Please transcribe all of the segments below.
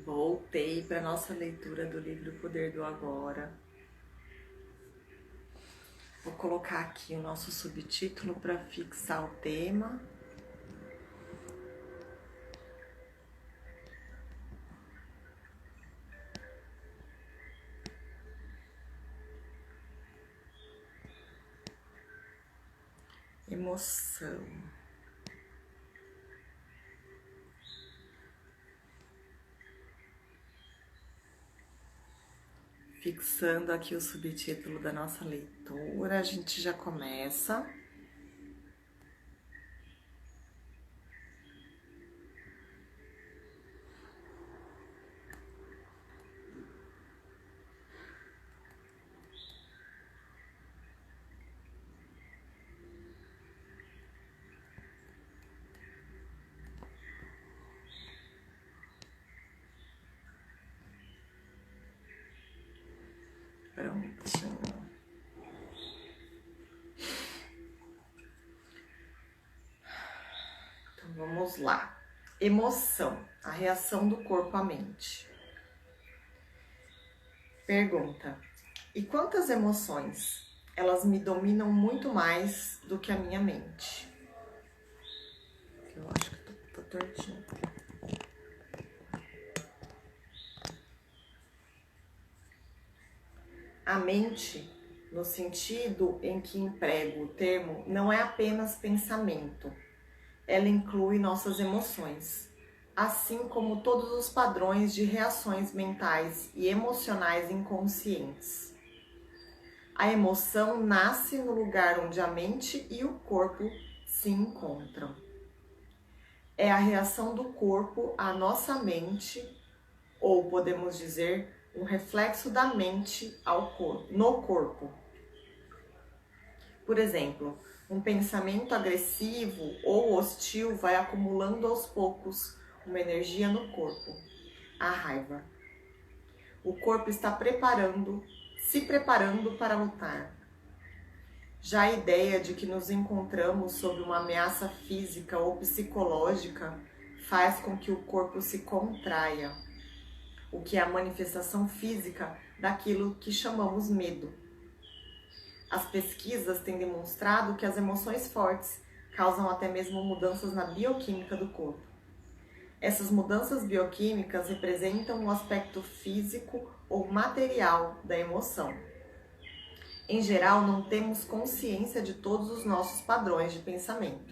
Voltei para nossa leitura do livro Poder do Agora. Vou colocar aqui o nosso subtítulo para fixar o tema. Emoção. Fixando aqui o subtítulo da nossa leitura, a gente já começa. Prontinho. Então vamos lá. Emoção, a reação do corpo à mente. Pergunta: e quantas emoções? Elas me dominam muito mais do que a minha mente. Eu acho que tá tortinho. A mente, no sentido em que emprego o termo, não é apenas pensamento. Ela inclui nossas emoções, assim como todos os padrões de reações mentais e emocionais inconscientes. A emoção nasce no lugar onde a mente e o corpo se encontram. É a reação do corpo à nossa mente, ou podemos dizer, um reflexo da mente no corpo. Por exemplo, um pensamento agressivo ou hostil vai acumulando aos poucos uma energia no corpo, a raiva. O corpo está se preparando para lutar. Já a ideia de que nos encontramos sob uma ameaça física ou psicológica faz com que o corpo se contraia, o que é a manifestação física daquilo que chamamos medo. As pesquisas têm demonstrado que as emoções fortes causam até mesmo mudanças na bioquímica do corpo. Essas mudanças bioquímicas representam o aspecto físico ou material da emoção. Em geral, não temos consciência de todos os nossos padrões de pensamento.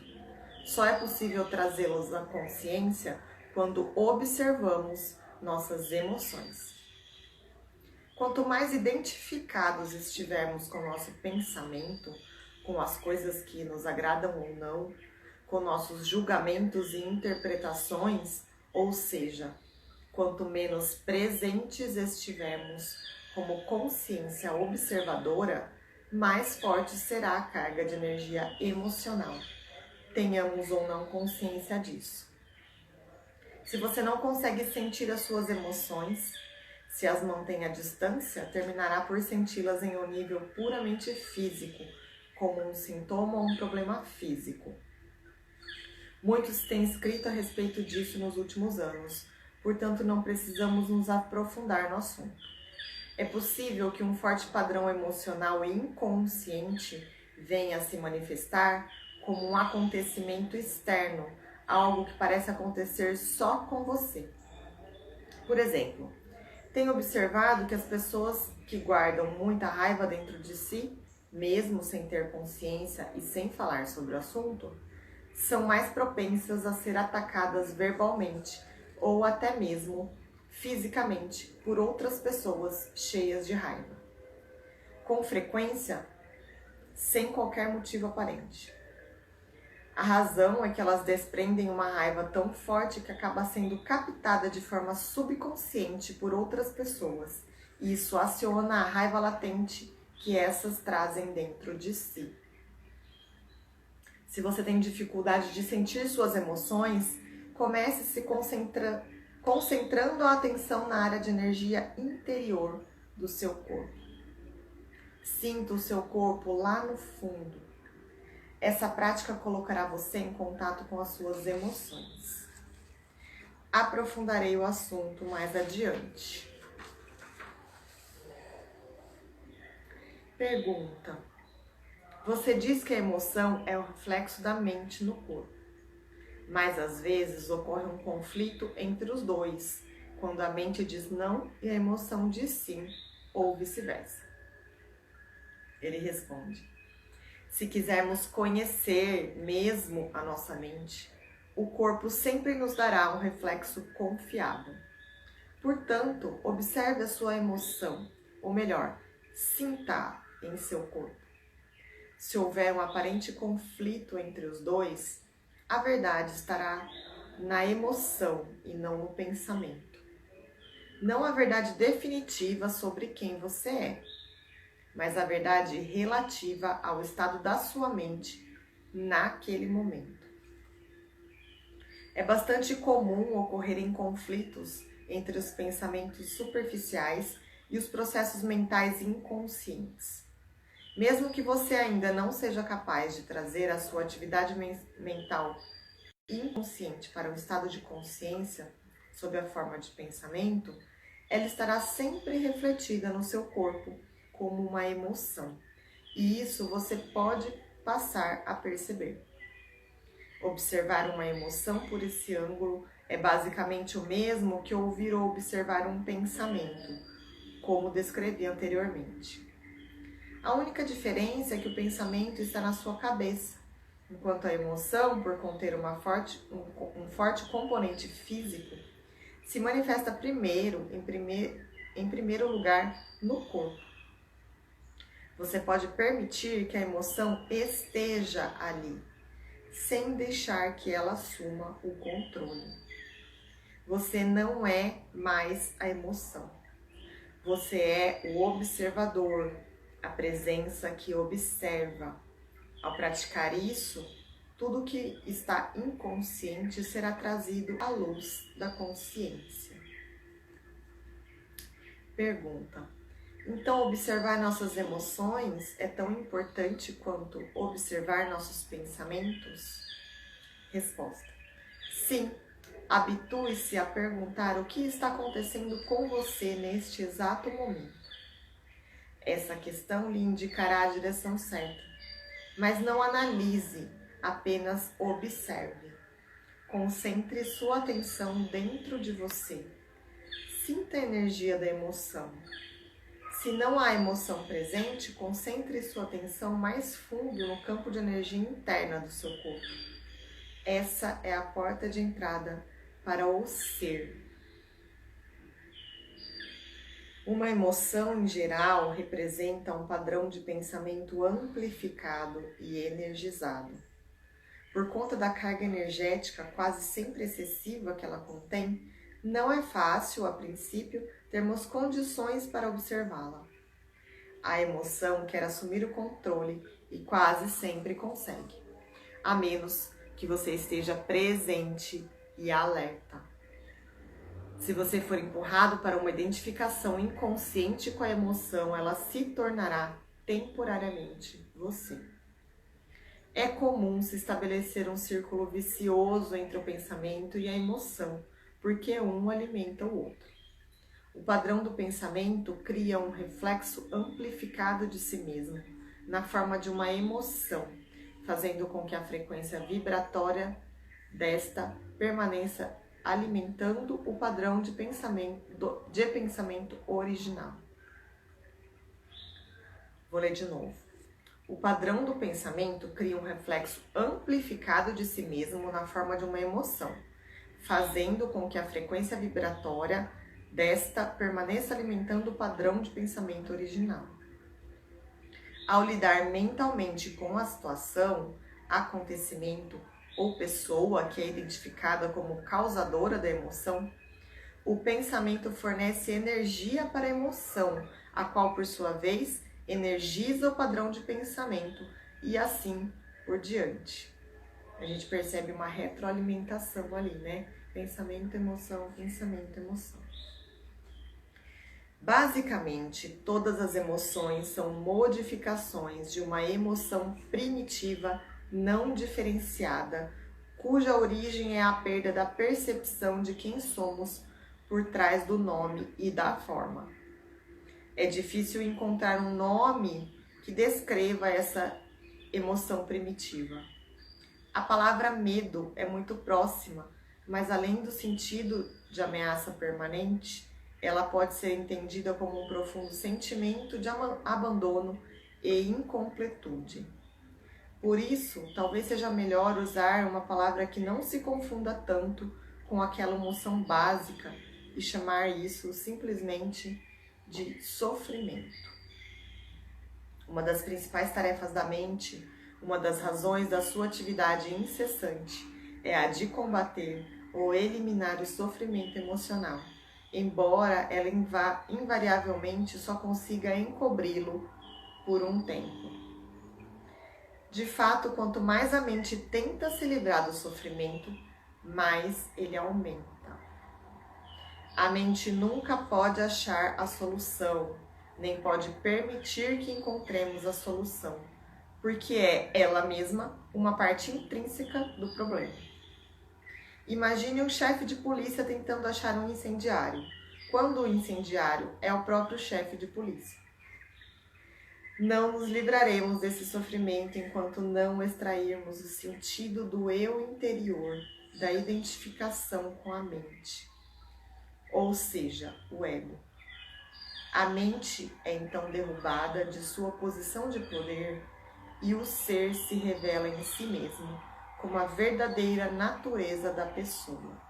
Só é possível trazê-los à consciência quando observamos nossas emoções. Quanto mais identificados estivermos com o nosso pensamento, com as coisas que nos agradam ou não, com nossos julgamentos e interpretações, ou seja, quanto menos presentes estivermos como consciência observadora, mais forte será a carga de energia emocional. Tenhamos ou não consciência disso. Se você não consegue sentir as suas emoções, se as mantém à distância, terminará por senti-las em um nível puramente físico, como um sintoma ou um problema físico. Muitos têm escrito a respeito disso nos últimos anos, portanto não precisamos nos aprofundar no assunto. É possível que um forte padrão emocional inconsciente venha a se manifestar como um acontecimento externo, algo que parece acontecer só com você. Por exemplo, tenho observado que as pessoas que guardam muita raiva dentro de si, mesmo sem ter consciência e sem falar sobre o assunto, são mais propensas a ser atacadas verbalmente ou até mesmo fisicamente por outras pessoas cheias de raiva. Com frequência, sem qualquer motivo aparente. A razão é que elas desprendem uma raiva tão forte que acaba sendo captada de forma subconsciente por outras pessoas, e isso aciona a raiva latente que essas trazem dentro de si. Se você tem dificuldade de sentir suas emoções, comece se concentrando a atenção na área de energia interior do seu corpo. Sinta o seu corpo lá no fundo. Essa prática colocará você em contato com as suas emoções. Aprofundarei o assunto mais adiante. Pergunta: você diz que a emoção é o reflexo da mente no corpo, mas às vezes ocorre um conflito entre os dois, quando a mente diz não e a emoção diz sim, ou vice-versa. Ele responde: se quisermos conhecer mesmo a nossa mente, o corpo sempre nos dará um reflexo confiável. Portanto, observe a sua emoção, ou melhor, sinta em seu corpo. Se houver um aparente conflito entre os dois, a verdade estará na emoção e não no pensamento. Não a verdade definitiva sobre quem você é, mas a verdade relativa ao estado da sua mente naquele momento. É bastante comum ocorrerem conflitos entre os pensamentos superficiais e os processos mentais inconscientes. Mesmo que você ainda não seja capaz de trazer a sua atividade mental inconsciente para um estado de consciência, sob a forma de pensamento, ela estará sempre refletida no seu corpo como uma emoção. E isso você pode passar a perceber. Observar uma emoção por esse ângulo é basicamente o mesmo que ouvir ou observar um pensamento, como descrevi anteriormente. A única diferença é que o pensamento está na sua cabeça, enquanto a emoção, por conter um forte componente físico, se manifesta em primeiro lugar, no corpo. Você pode permitir que a emoção esteja ali, sem deixar que ela assuma o controle. Você não é mais a emoção. Você é o observador, a presença que observa. Ao praticar isso, tudo que está inconsciente será trazido à luz da consciência. Pergunta: então observar nossas emoções é tão importante quanto observar nossos pensamentos? Resposta: sim. Habitue-se a perguntar o que está acontecendo com você neste exato momento. Essa questão lhe indicará a direção certa, mas não analise, apenas observe. Concentre sua atenção dentro de você. Sinta a energia da emoção. Se não há emoção presente, concentre sua atenção mais fundo no campo de energia interna do seu corpo. Essa é a porta de entrada para o ser. Uma emoção, em geral, representa um padrão de pensamento amplificado e energizado. Por conta da carga energética quase sempre excessiva que ela contém, não é fácil, a princípio, termos condições para observá-la. A emoção quer assumir o controle e quase sempre consegue, a menos que você esteja presente e alerta. Se você for empurrado para uma identificação inconsciente com a emoção, ela se tornará temporariamente você. É comum se estabelecer um círculo vicioso entre o pensamento e a emoção, porque um alimenta o outro. O padrão do pensamento cria um reflexo amplificado de si mesmo, na forma de uma emoção, fazendo com que a frequência vibratória desta permaneça alimentando o padrão de pensamento original. Vou ler de novo. O padrão do pensamento cria um reflexo amplificado de si mesmo na forma de uma emoção, fazendo com que a frequência vibratória desta permaneça alimentando o padrão de pensamento original. Ao lidar mentalmente com a situação, acontecimento ou pessoa que é identificada como causadora da emoção, o pensamento fornece energia para a emoção, a qual, por sua vez, energiza o padrão de pensamento e assim por diante. A gente percebe uma retroalimentação ali, né? Pensamento, emoção, pensamento, emoção. Basicamente, todas as emoções são modificações de uma emoção primitiva não diferenciada cuja origem é a perda da percepção de quem somos por trás do nome e da forma. É difícil encontrar um nome que descreva essa emoção primitiva. A palavra medo é muito próxima, mas além do sentido de ameaça permanente, ela pode ser entendida como um profundo sentimento de abandono e incompletude. Por isso, talvez seja melhor usar uma palavra que não se confunda tanto com aquela emoção básica e chamar isso simplesmente de sofrimento. Uma das principais tarefas da mente, uma das razões da sua atividade incessante, é a de combater ou eliminar o sofrimento emocional, embora ela invariavelmente só consiga encobri-lo por um tempo. De fato, quanto mais a mente tenta se livrar do sofrimento, mais ele aumenta. A mente nunca pode achar a solução, nem pode permitir que encontremos a solução, porque é ela mesma uma parte intrínseca do problema. Imagine um chefe de polícia tentando achar um incendiário, quando o incendiário é o próprio chefe de polícia. Não nos livraremos desse sofrimento enquanto não extrairmos o sentido do eu interior, da identificação com a mente, ou seja, o ego. A mente é então derrubada de sua posição de poder e o ser se revela em si mesmo como a verdadeira natureza da pessoa.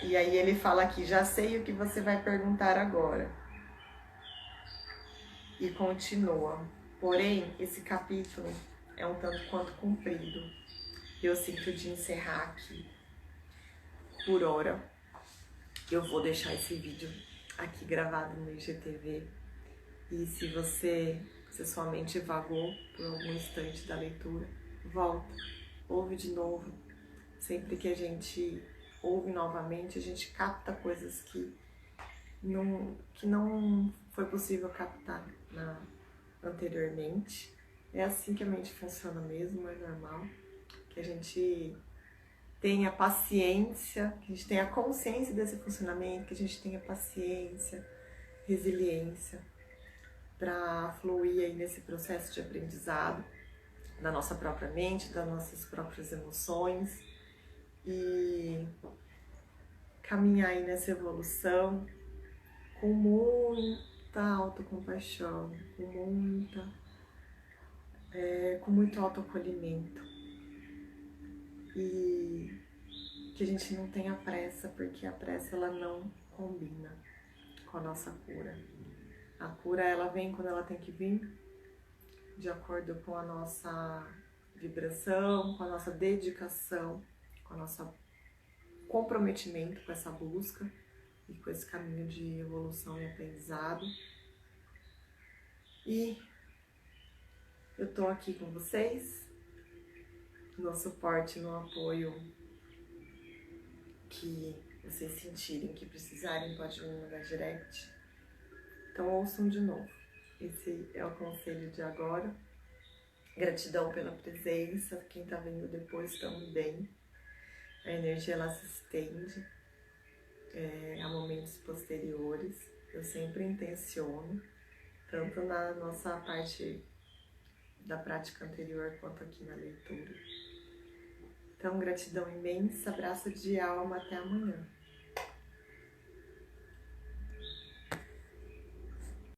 E aí ele fala aqui, já sei o que você vai perguntar agora. E continua. Porém, esse capítulo é um tanto quanto comprido. Eu sinto de encerrar aqui. Por hora, eu vou deixar esse vídeo aqui gravado no IGTV. E se sua mente vagou por algum instante da leitura, volta, ouve de novo. Sempre que a gente ouve novamente, a gente capta coisas que não foi possível captar anteriormente. É assim que a mente funciona mesmo, é normal. Que a gente tenha paciência, que a gente tenha consciência desse funcionamento, que a gente tenha paciência, resiliência para fluir aí nesse processo de aprendizado da nossa própria mente, das nossas próprias emoções e caminhar aí nessa evolução com muita autocompaixão, com muito autoacolhimento. E que a gente não tenha pressa, porque a pressa ela não combina com a nossa cura. A cura ela vem quando ela tem que vir, de acordo com a nossa vibração, com a nossa dedicação, com o nosso comprometimento com essa busca e com esse caminho de evolução e aprendizado. E eu tô aqui com vocês, no suporte, no apoio que vocês sentirem que precisarem, pode me mandar direct. Então ouçam de novo. Esse é o conselho de agora. Gratidão pela presença. Quem tá vendo depois também. A energia ela se estende a momentos posteriores. Eu sempre intenciono, tanto na nossa parte da prática anterior quanto aqui na leitura. Então, gratidão imensa, abraço de alma, até amanhã.